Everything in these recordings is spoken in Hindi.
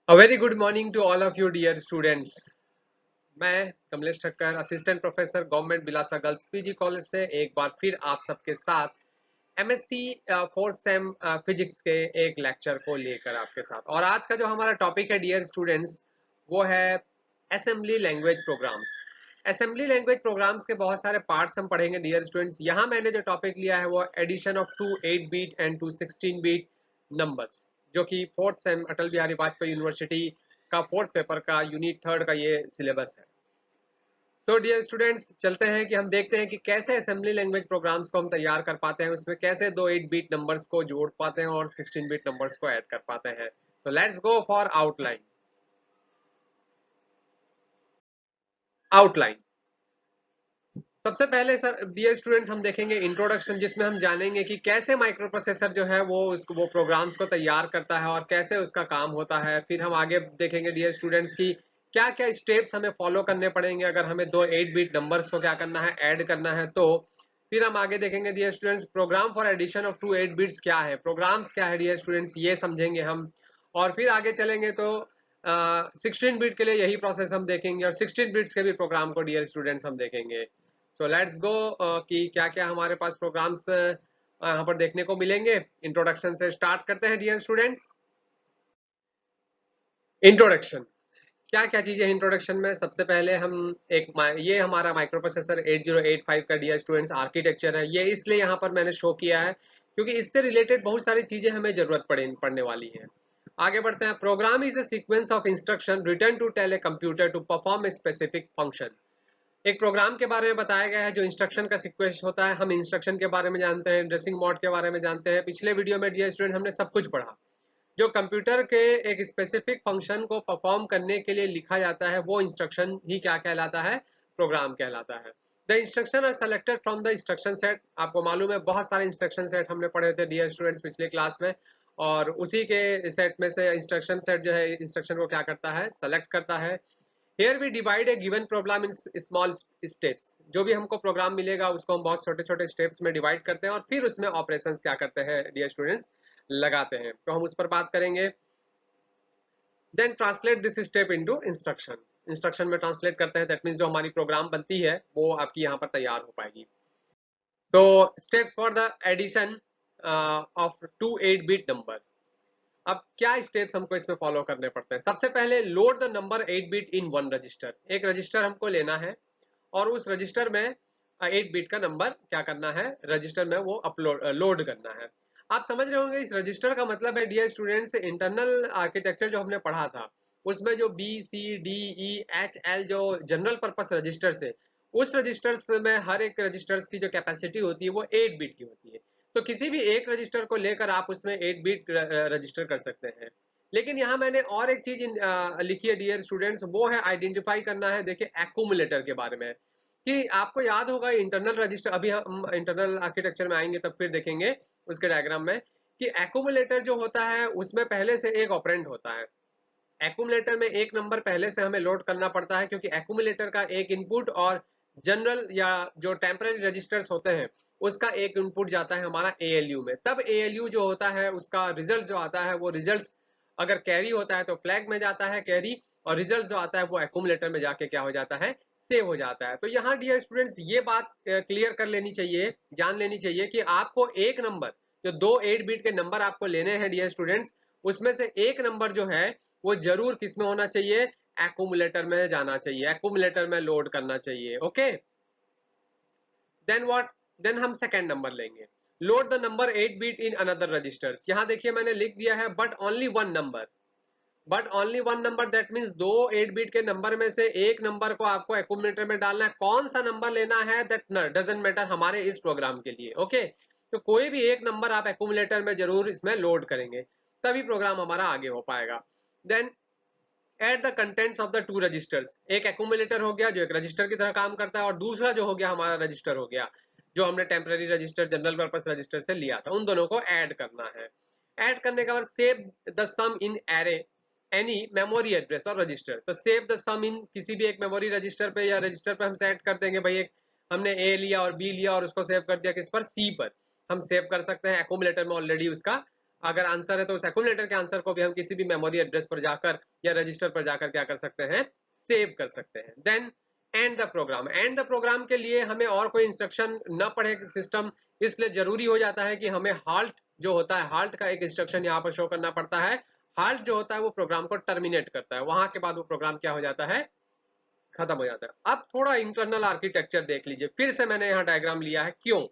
A very good morning to all of you dear students. मैं Kamlesh Thakkar, assistant professor government Bilasa girls PG college से एक बार फिर आप सबके साथ एमएससी फोर्थ सेम फिजिक्स के एक लेक्चर को लेकर आपके साथ। और आज का जो हमारा टॉपिक है डियर स्टूडेंट्स, वो है assembly language programs. Assembly language programs के बहुत सारे पार्ट्स हम पढ़ेंगे डियर स्टूडेंट्स। यहाँ मैंने जो टॉपिक लिया है वो addition of two 8 bit and two 16 bit numbers, जो कि fourth sem Atal Bihari Vajpayee university का फोर्थ पेपर का यूनिट थर्ड का ये सिलेबस है। तो डियर स्टूडेंट्स, चलते हैं कि हम देखते हैं कि कैसे असेंबली लैंग्वेज प्रोग्राम्स को हम तैयार कर पाते हैं, उसमें कैसे दो 8 बीट नंबर्स को जोड़ पाते हैं और 16 बीट नंबर्स को ऐड कर पाते हैं। तो let's go for outline. Outline सबसे पहले सर डियर स्टूडेंट्स हम देखेंगे इंट्रोडक्शन, जिसमें हम जानेंगे कि कैसे माइक्रो प्रोसेसर जो है वो प्रोग्राम्स को तैयार करता है और कैसे उसका काम होता है। फिर हम आगे देखेंगे डियर स्टूडेंट्स की क्या क्या स्टेप्स हमें फॉलो करने पड़ेंगे अगर हमें दो 8 बीट नंबर्स को क्या करना है, ऐड करना है। तो फिर हम आगे देखेंगे dear students program for addition of two 8 bits क्या है, प्रोग्राम्स क्या है डियर स्टूडेंट्स, ये समझेंगे हम। और फिर आगे चलेंगे तो 16 बिट के लिए यही प्रोसेस हम देखेंगे और 16 बिट्स के भी प्रोग्राम को डियर स्टूडेंट्स हम देखेंगे। सो लेट्स गो कि क्या क्या हमारे पास प्रोग्राम्स यहाँ पर देखने को मिलेंगे। इंट्रोडक्शन से स्टार्ट करते हैं डियर स्टूडेंट्स। इंट्रोडक्शन क्या क्या चीजें इंट्रोडक्शन में, सबसे पहले हम ये हमारा माइक्रो प्रोसेसर 8085 का डियर स्टूडेंट्स आर्किटेक्चर है। ये इसलिए यहाँ पर मैंने शो किया है क्योंकि इससे रिलेटेड बहुत सारी चीजें हमें जरूरत पड़ने वाली है। आगे बढ़ते हैं। Program is a sequence of instruction written to tell a computer to perform a specific function. एक प्रोग्राम के बारे में बताया गया है जो इंस्ट्रक्शन का सीक्वेंस होता है। हम इंस्ट्रक्शन के बारे में जानते हैं, ड्रेसिंग मोड के बारे में जानते हैं। पिछले वीडियो में डियर स्टूडेंट हमने सब कुछ पढ़ा। जो कंप्यूटर के एक स्पेसिफिक फंक्शन को परफॉर्म करने के लिए लिखा जाता है वो इंस्ट्रक्शन ही क्या कहलाता है, प्रोग्राम कहलाता है। The instruction are selected from the instruction set. आपको मालूम है बहुत सारे इंस्ट्रक्शन सेट हमने पढ़े थे डियर स्टूडेंट्स पिछले क्लास में, और उसी के सेट में से इंस्ट्रक्शन सेट जो है इंस्ट्रक्शन को क्या करता है, सेलेक्ट करता है। Here we divide a given program in small steps। जो भी हमको प्रोग्राम मिलेगा उसको हम बहुत छोटे छोटे स्टेप्स में डिवाइड करते हैं और फिर उसमें ऑपरेशंस क्या करते हैं डियर स्टूडेंट्स, लगाते हैं। तो हम उस पर बात करेंगे। Then translate this step into instruction. Instruction में ट्रांसलेट करते हैं, दैट मीन्स जो हमारी प्रोग्राम बनती है वो आपकी यहाँ पर तैयार हो पाएगी। तो steps for the addition of two 8 bit number. अब क्या स्टेप्स हमको इसमें फॉलो करने पड़ते हैं। सबसे पहले load the number 8 bit in one register. एक रजिस्टर हमको लेना है और उस रजिस्टर में 8 बिट का नंबर क्या करना है, रजिस्टर में वो अपलोड लोड करना है। आप समझ रहे होंगे इस रजिस्टर का मतलब है डियर स्टूडेंट्स, इंटरनल आर्किटेक्चर जो हमने पढ़ा था उसमें जो B C D E H L जो जनरल पर्पस रजिस्टर्स है, उस रजिस्टर्स में हर एक रजिस्टर्स की जो कैपेसिटी होती है वो 8 बिट की होती है। तो किसी भी एक रजिस्टर को लेकर आप उसमें 8 बिट रजिस्टर कर सकते हैं। लेकिन यहाँ मैंने और एक चीज लिखी है डियर स्टूडेंट्स, वो है आइडेंटिफाई करना है। देखिए एक्यूमुलेटर के बारे में, कि आपको याद होगा इंटरनल रजिस्टर, अभी हम इंटरनल आर्किटेक्चर में आएंगे तब फिर देखेंगे उसके डायग्राम में कि एक्यूमुलेटर जो होता है उसमें पहले से एक ऑपरेंड होता है। एक्यूमुलेटर में एक नंबर पहले से हमें लोड करना पड़ता है क्योंकि एक्यूमुलेटर का एक इनपुट और जनरल या जो टेम्पररी रजिस्टर्स होते हैं उसका एक इनपुट जाता है हमारा एएलयू में। तब एएलयू जो होता है उसका रिजल्ट जो आता है वो रिजल्ट अगर कैरी होता है तो फ्लैग में जाता है कैरी, और रिजल्ट जो आता है वो एक्यूमुलेटर में जाके क्या हो जाता है, सेव हो जाता है। तो यहाँ डियर स्टूडेंट्स ये बात क्लियर कर लेनी चाहिए, जान लेनी चाहिए कि आपको एक नंबर, जो दो 8 बिट के नंबर आपको लेने हैं डियर स्टूडेंट्स, उसमें से एक नंबर जो है वो जरूर किसमें होना चाहिए, एक्यूमुलेटर में जाना चाहिए, एक्यूमुलेटर में लोड करना चाहिए। ओके, देन व्हाट, देन हम सेकंड नंबर लेंगे। Load the number 8 bit in another registers. यहां देखिए मैंने लिख दिया है but only one number. But only one number that means दो 8 बिट के नंबर में से एक नंबर को आपको एक्यूमुलेटर में डालना है। कौन सा नंबर लेना है दैट डजंट मैटर हमारे इस प्रोग्राम के लिए। ओके, तो कोई भी एक नंबर आप एक्यूमुलेटर में जरूर इसमें लोड करेंगे, तभी प्रोग्राम हमारा आगे हो पाएगा। Then add the contents of the two registers. एक एक्यूमुलेटर हो गया जो एक रजिस्टर की तरह काम करता है, और दूसरा जो हो गया हमारा रजिस्टर हो गया जो हमने temporary register general purpose register से लिया था, उन दोनों को ऐड करना है। ऐड करने के बाद save the sum in array any memory address और रजिस्टर। तो सेव द सम इन किसी भी एक मेमोरी रजिस्टर पे या रजिस्टर पे हम सेट कर देंगे। भाई एक हमने ए लिया और बी लिया और उसको सेव कर दिया किस पर, सी पर हम सेव कर सकते हैं। एक्यूमुलेटर में ऑलरेडी उसका अगर आंसर है तो उस एक्यूमुलेटर के आंसर को भी हम किसी भी मेमोरी एड्रेस पर जाकर या रजिस्टर पर जाकर क्या कर सकते हैं, सेव कर सकते हैं। Then end the program, end the program के लिए हमें और कोई इंस्ट्रक्शन न पढ़े सिस्टम, इसलिए जरूरी हो जाता है कि हमें हाल्ट जो होता है, हाल्ट का एक इंस्ट्रक्शन यहाँ पर शो करना पड़ता है। हाल्ट जो होता है वो प्रोग्राम को टर्मिनेट करता है, वहां के बाद वो प्रोग्राम क्या हो जाता है, खत्म हो जाता है। अब थोड़ा इंटरनल आर्किटेक्चर देख लीजिए, फिर से मैंने यहाँ डायग्राम लिया है, क्यों?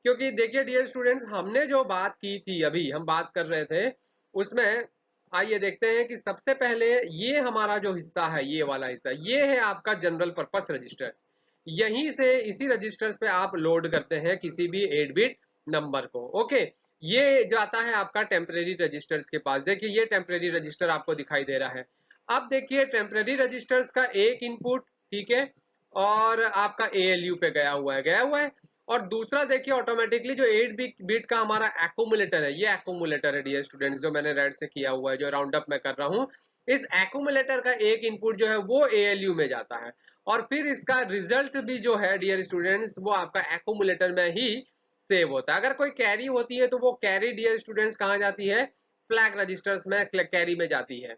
क्योंकि देखिए डियर स्टूडेंट्स, हमने जो बात की थी, अभी हम बात कर रहे थे उसमें, आइए देखते हैं कि सबसे पहले ये हमारा जो हिस्सा है, ये वाला हिस्सा, ये है आपका जनरल पर्पस रजिस्टर्स। यहीं से इसी रजिस्टर्स पे आप लोड करते हैं किसी भी 8 बिट नंबर को। ओके, ये जाता है आपका टेम्परेरी रजिस्टर्स के पास। देखिए ये टेम्परेरी रजिस्टर आपको दिखाई दे रहा है। अब देखिए टेम्परेरी रजिस्टर्स का एक इनपुट, ठीक है, और आपका ALU पे गया हुआ है, और दूसरा देखिए ऑटोमेटिकली जो 8 बिट का हमारा एक्यूमुलेटर है, ये एक्यूमुलेटर है डियर स्टूडेंट्स, जो मैंने रेड से किया हुआ है, जो राउंड अप में कर रहा हूँ, इस एक्यूमुलेटर का एक इनपुट जो है वो ALU में जाता है, और फिर इसका रिजल्ट भी जो है डियर स्टूडेंट्स वो आपका एक्यूमुलेटर में ही सेव होता है। अगर कोई कैरी होती है तो वो कैरी डियर स्टूडेंट्स कहाँ जाती है, फ्लैग रजिस्टर्स में कैरी में जाती है।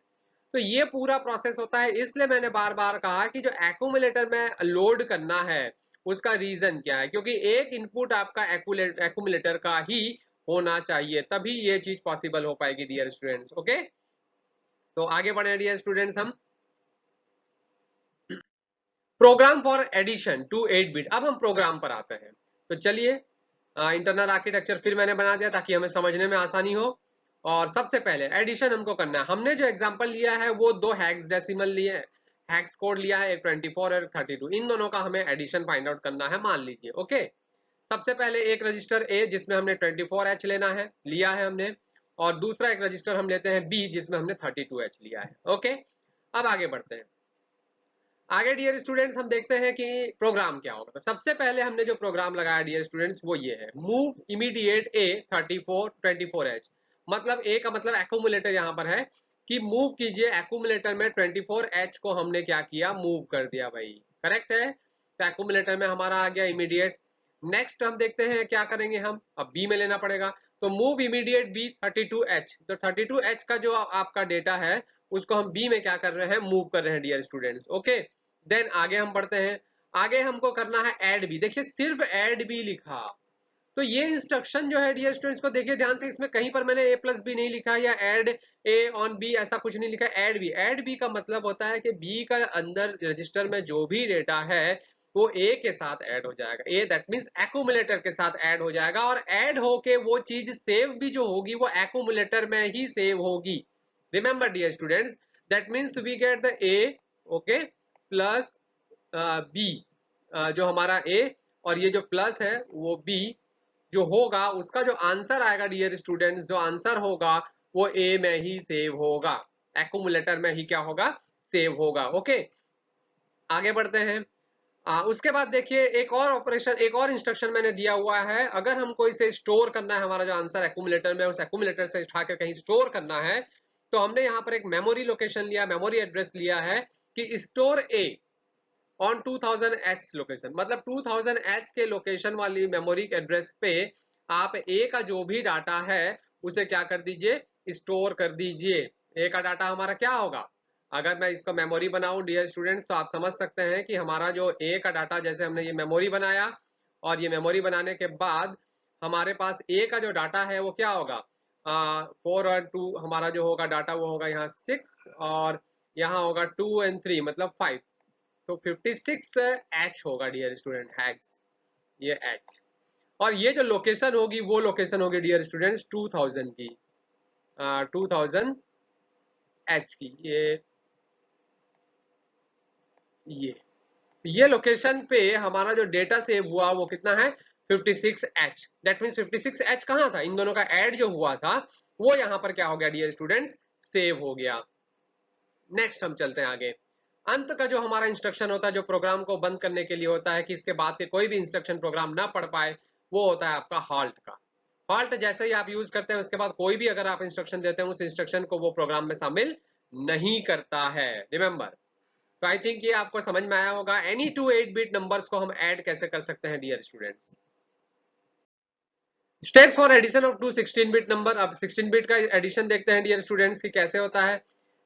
तो ये पूरा प्रोसेस होता है, इसलिए मैंने बार बार कहा कि जो एक्यूमुलेटर में लोड करना है उसका रीजन क्या है, क्योंकि एक इनपुट आपका एक्यूमुलेटर का ही होना चाहिए, तभी ये चीज पॉसिबल हो पाएगी डियर स्टूडेंट्स। ओके, तो आगे बढ़े डियर स्टूडेंट्स, हम program for addition two 8 bit, अब हम प्रोग्राम पर आते हैं। तो चलिए इंटरनल आर्किटेक्चर फिर मैंने बना दिया ताकि हमें समझने में आसानी हो। और सबसे पहले एडिशन हमको करना है। हमने जो एग्जांपल लिया है वो दो हेक्स डेसिमल लिए, हेक्स कोड लिया है, एक 24 और 32, इन दोनों का हमें एडिशन फाइंड आउट करना है, मान लीजिए। ओके, सबसे पहले एक रजिस्टर ए जिसमें हमने 24H लेना है, लिया है हमने, और दूसरा एक रजिस्टर हम लेते हैं बी जिसमें हमने 32H लिया है। ओके, अब आगे बढ़ते हैं। आगे डियर स्टूडेंट्स हम देखते हैं कि प्रोग्राम क्या होगा। तो सबसे पहले हमने जो प्रोग्राम लगाया डियर स्टूडेंट्स वो ये है, मूव इमीडिएट ए 24H। मतलब ए का मतलब एक्यूमुलेटर यहाँ पर है कि मूव कीजिए एक्यूमुलेटर में 24H को हमने क्या किया, मूव कर दिया भाई, करेक्ट है। तो एक्यूमुलेटर में हमारा आ गया इमीडिएट। नेक्स्ट हम देखते हैं क्या करेंगे, हम अब बी में लेना पड़ेगा। तो मूव इमीडिएट बी 32H, तो 32H का जो आपका डेटा है उसको हम बी में क्या कर रहे हैं, मूव कर रहे हैं डियर स्टूडेंट्स। ओके, देन आगे हम बढ़ते हैं। आगे हमको करना है ऐड बी। देखिए सिर्फ ऐड बी लिखा, तो ये इंस्ट्रक्शन जो है डियर स्टूडेंट्स को देखिए ध्यान से, इसमें कहीं पर मैंने a प्लस बी नहीं लिखा या ऐड a ऑन बी ऐसा कुछ नहीं लिखा। ऐड बी, ऐड बी का मतलब होता है कि बी का अंदर रजिस्टर में जो भी डेटा है वो a के साथ ऐड हो जाएगा, a दैट मींस एक्यूमुलेटर के साथ ऐड हो जाएगा, और ऐड होके वो चीज सेव भी जो होगी वो एक्यूमुलेटर में ही सेव होगी। Remember dear students, that means we get the a, okay, plus B, जो हमारा a, और ये जो प्लस है वो b, जो होगा उसका जो आंसर आएगा डियर स्टूडेंट्स, जो आंसर होगा वो ए में ही सेव होगा, एक्यूमुलेटर में ही क्या होगा, सेव होगा। ओके, आगे बढ़ते हैं। उसके बाद देखिए एक और ऑपरेशन, एक और इंस्ट्रक्शन मैंने दिया हुआ है। अगर हमको इसे स्टोर करना है, हमारा जो आंसर एक्यूमुलेटर में, उस एक्यूमुलेटर से उठाकर कहीं स्टोर करना है, तो हमने यहाँ पर एक मेमोरी लोकेशन लिया, मेमोरी एड्रेस लिया है कि store A on 2000H location, मतलब 2000H के लोकेशन वाली मेमोरी एड्रेस पे आप ए का जो भी डाटा है उसे क्या कर दीजिए, स्टोर कर दीजिए। ए का डाटा हमारा क्या होगा, अगर मैं इसका मेमोरी बनाऊं डियर स्टूडेंट्स, तो आप समझ सकते हैं कि हमारा जो ए का डाटा, जैसे हमने ये मेमोरी बनाया, और ये मेमोरी बनाने के बाद हमारे पास ए का जो डाटा है वो क्या होगा, 4 और 2, हमारा जो होगा डाटा वो होगा यहाँ 6, और यहाँ होगा 2 और 3 मतलब 5, तो 56H होगा डियर स्टूडेंट, हैक्स, ये H। और ये जो लोकेशन होगी वो लोकेशन होगी डियर स्टूडेंट्स 2000 की, 2000H की, ये लोकेशन पे हमारा जो डेटा सेव हुआ वो कितना है, 56H। दैट मीन्स 56H कहाँ था, इन दोनों का ऐड जो हुआ था वो यहाँ पर क्या हो गया डियर स्टूडेंट्स, सेव हो गया। नेक्स्ट हम चलते हैं आगे। अंत का जो हमारा इंस्ट्रक्शन होता है, जो प्रोग्राम को बंद करने के लिए होता है कि इसके बाद के कोई भी इंस्ट्रक्शन प्रोग्राम ना पढ़ पाए, वो होता है आपका हॉल्ट का। हॉल्ट जैसे ही आप यूज करते हैं उसके बाद कोई भी अगर आप इंस्ट्रक्शन देते हैं उस इंस्ट्रक्शन को वो प्रोग्राम में शामिल नहीं करता है, रिमेंबर। तो आई थिंक ये आपको समझ में आया होगा एनी टू 8 बिट नंबर्स को हम ऐड कैसे कर सकते हैं dear students. Steps for addition of two 16 bit number. अब 16 बिट का एडिशन देखते हैं डियर स्टूडेंट्स की कैसे होता है।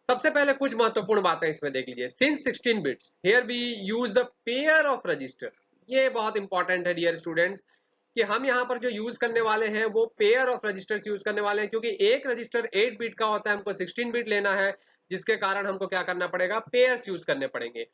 सबसे पहले कुछ महत्वपूर्ण बातें इसमें देख लीजिए। Since 16 bits here we use the pair of registers. ये बहुत इंपॉर्टेंट है डियर स्टूडेंट्स कि हम यहाँ पर जो यूज करने वाले हैं वो पेयर ऑफ रजिस्टर्स यूज करने वाले हैं, क्योंकि एक रजिस्टर 8 बिट का होता है, हमको 16 बिट लेना है, जिसके कारण हमको क्या करना पड़ेगा, पेयर्स यूज करने पड़ेंगे।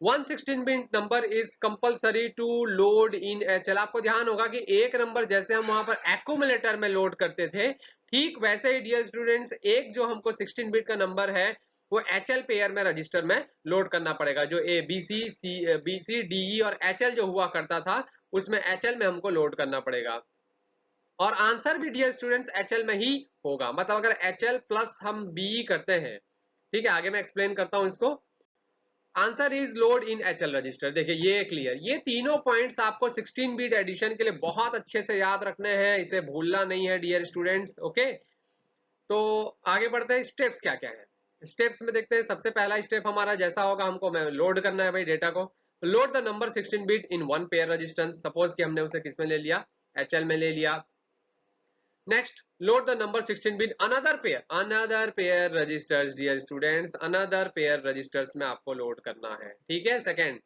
116 bit number is compulsory to load in HL. आपको ध्यान होगा कि एक नंबर जैसे हम वहां पर एक्यूमुलेटर में लोड करते थे, ठीक वैसे ही डियर स्टूडेंट्स एक जो हमको 16 बिट का नंबर है वो एचएल पेयर में रजिस्टर में लोड करना पड़ेगा। जो ए बी सी डी ई और एचएल जो हुआ करता था उसमें एचएल में हमको लोड करना पड़ेगा। और आंसर भी डियर स्टूडेंट्स एचएल में ही होगा। मतलब अगर एचएल प्लस हम बी करते हैं, ठीक है, आगे मैं एक्सप्लेन करता हूं इसको। Answer is load in HL register. देखिए ये क्लियर, ये तीनों पॉइंट्स आपको 16 बिट एडिशन के लिए बहुत अच्छे से याद रखने हैं, इसे भूलना नहीं है डियर स्टूडेंट्स। ओके, तो आगे बढ़ते हैं। स्टेप्स क्या क्या है, स्टेप्स में देखते हैं। सबसे पहला स्टेप हमारा जैसा होगा, हमको लोड करना है भाई डेटा को। Load the number 16 bit in one pair resistance. Suppose कि हमने उसे किस में ले लिया, एचएल में ले लिया। Next, load the number 16 bit another pair registers. Dear students another pair registers में आपको लोड करना है, ठीक है। सेकेंड,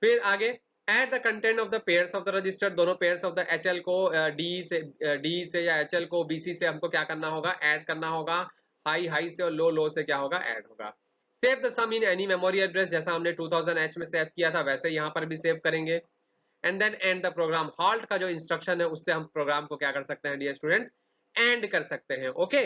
फिर आगे add the content of the pairs of the register. दोनों पेयर्स ऑफ द एचएल को डी से या एचएल को बीसी से हमको क्या करना होगा, ऐड करना होगा। हाई हाई से और लो लो से क्या होगा, ऐड होगा। Save the sum in any memory address. जैसा हमने 2000H में सेव किया था वैसे यहाँ पर भी सेव करेंगे। And then end the program. Halt का जो इंस्ट्रक्शन है उससे हम प्रोग्राम को क्या कर सकते हैं डियर स्टूडेंट्स, एंड कर सकते हैं। ओके,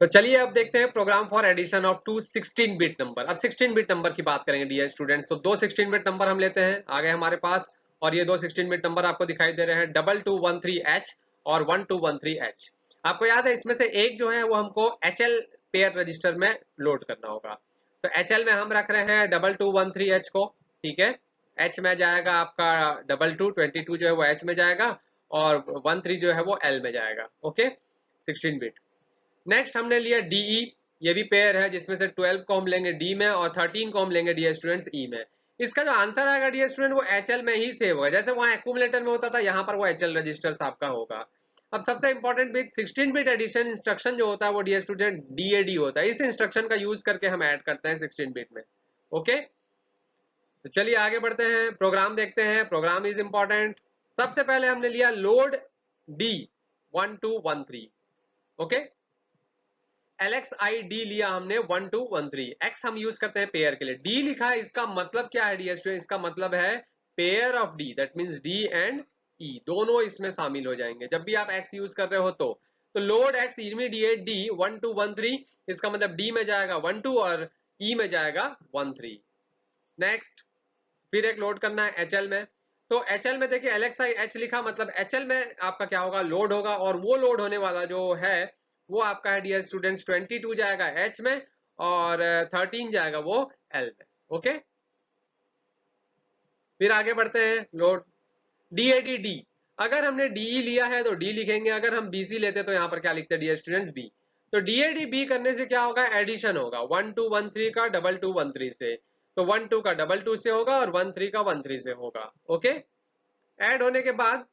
तो चलिए अब देखते हैं program for addition of two 16 bit number. अब 16 बिट नंबर की बात करेंगे डियर स्टूडेंट्स। तो दो 16 बिट नंबर हम लेते हैं, आ गए हमारे पास। और ये दो 16 बिट नंबर आपको दिखाई दे रहे हैं, 2213H और 1213H। आपको याद है इसमें से एक जो है वो हमको HL पेयर रजिस्टर में लोड करना होगा। तो HL में हम रख रहे हैं 2213H को, ठीक है। H में जाएगा आपका 2222 जो है वो H में जाएगा, और 13 जो है वो L में जाएगा। Okay, 16 bit. नेक्स्ट हमने लिया डीई। ये भी पेयर है जिसमें से 12 को हम लेंगे डी में और 13 को हम लेंगे डियर स्टूडेंट्स ई में। इसका जो आंसर आएगा डियर स्टूडेंट वो एचएल में ही सेव होगा। जैसे वहां एक्यूमुलेटर में होता था, यहाँ पर वो एचएल रजिस्टर्स आपका होगा। अब सबसे important bit 16 bit addition instruction जो होता है वो डियर स्टूडेंट डीएडी होता है। इस इंस्ट्रक्शन का यूज करके हम ऐड करते हैं 16 बिट में। ओके, तो चलिए आगे बढ़ते हैं, प्रोग्राम देखते हैं। Program is important. सबसे पहले हमने लिया load D 1213। Okay, LX I D लिया हमने 1213। एक्स हम यूज करते हैं पेयर के लिए, डी लिखा है, इसका मतलब क्या है डियर स्टूडेंट, इसका मतलब है pair of D. That means D and E दोनों इसमें शामिल हो जाएंगे जब भी आप एक्स यूज कर रहे हो। तो लोड एक्स इमीडिएट डी 1213, इसका मतलब डी में जाएगा 12 और ई में जाएगा 13। नेक्स्ट, फिर एक लोड करना है एचएल में। तो एचएल में देखिए एलेक्स आई एच लिखा, मतलब एचएल में आपका क्या होगा, लोड होगा। और वो लोड होने वाला जो है वो आपका है डियर स्टूडेंट्स 22 जाएगा एच में और 13 जाएगा वो एल में। ओके, फिर आगे बढ़ते हैं। लोड डीएडी डी। अगर हमने डीई लिया है तो डी लिखेंगे, अगर हम बीसी लेते तो यहाँ पर क्या लिखते हैं डियर स्टूडेंट्स, बी। तो डीएडी बी करने से क्या होगा, एडिशन होगा 1213 का 2213 से। तो 12 का 22 से होगा और 13 का 13 से होगा। ओके, ऐड होने के बाद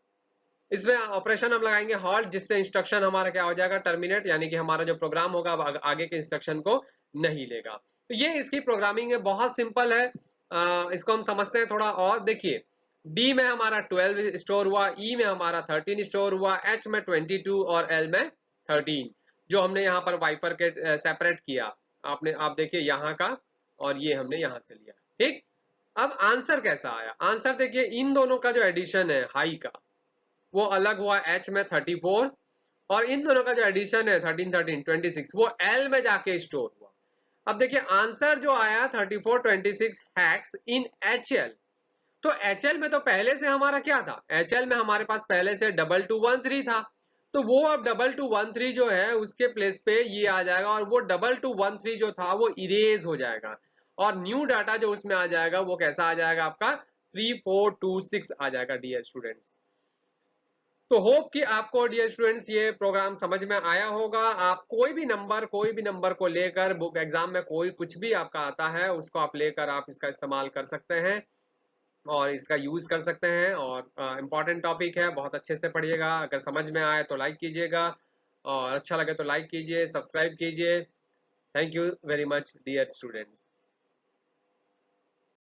इसमें ऑपरेशन हम लगाएंगे हॉल्ट, जिससे इंस्ट्रक्शन हमारा क्या हो जाएगा, टर्मिनेट, यानी कि हमारा जो प्रोग्राम होगा अब आगे के इंस्ट्रक्शन को नहीं लेगा। तो ये इसकी प्रोग्रामिंग है, बहुत सिंपल है। इसको हम समझते हैं थोड़ा और। देखिए डी में हमारा 12 स्टोर हुआ, ई में हमारा 13 स्टोर हुआ, एच में 22 और एल में 13, जो हमने यहाँ पर वाइपर के सेपरेट किया। आप देखिए यहाँ का, और ये हमने यहाँ से लिया, ठीक। अब आंसर कैसा आया, आंसर देखिए इन दोनों का जो एडिशन है हाई का वो अलग हुआ H में 34, और इन दोनों का जो एडिशन है 13 13 26 वो L में जाके स्टोर हुआ। अब देखिए आंसर जो आया 34 26 हैक्स इन HL। तो HL में तो पहले से हमारा क्या था, HL में हमारे पास पहले से 2213 था। तो वो अब 2213 जो है उसके प्लेस पे ये आ जाएगा, और वो 2213 जो था वो इरेज हो जाएगा, और न्यू डाटा जो उसमें आ जाएगा वो कैसा आ जाएगा, आपका 3426 आ जाएगा डियर स्टूडेंट्स। तो होप कि आपको डियर स्टूडेंट्स ये प्रोग्राम समझ में आया होगा। आप कोई भी नंबर को लेकर बुक एग्जाम में कोई कुछ भी आपका आता है उसको आप लेकर आप इसका इस्तेमाल कर सकते हैं। और इसका यूज़ कर सकते हैं। और इम्पॉर्टेंट टॉपिक है, बहुत अच्छे से पढ़िएगा। अगर समझ में आए तो लाइक कीजिएगा, और अच्छा लगे तो लाइक कीजिए, सब्सक्राइब कीजिए। Thank you very much dear students.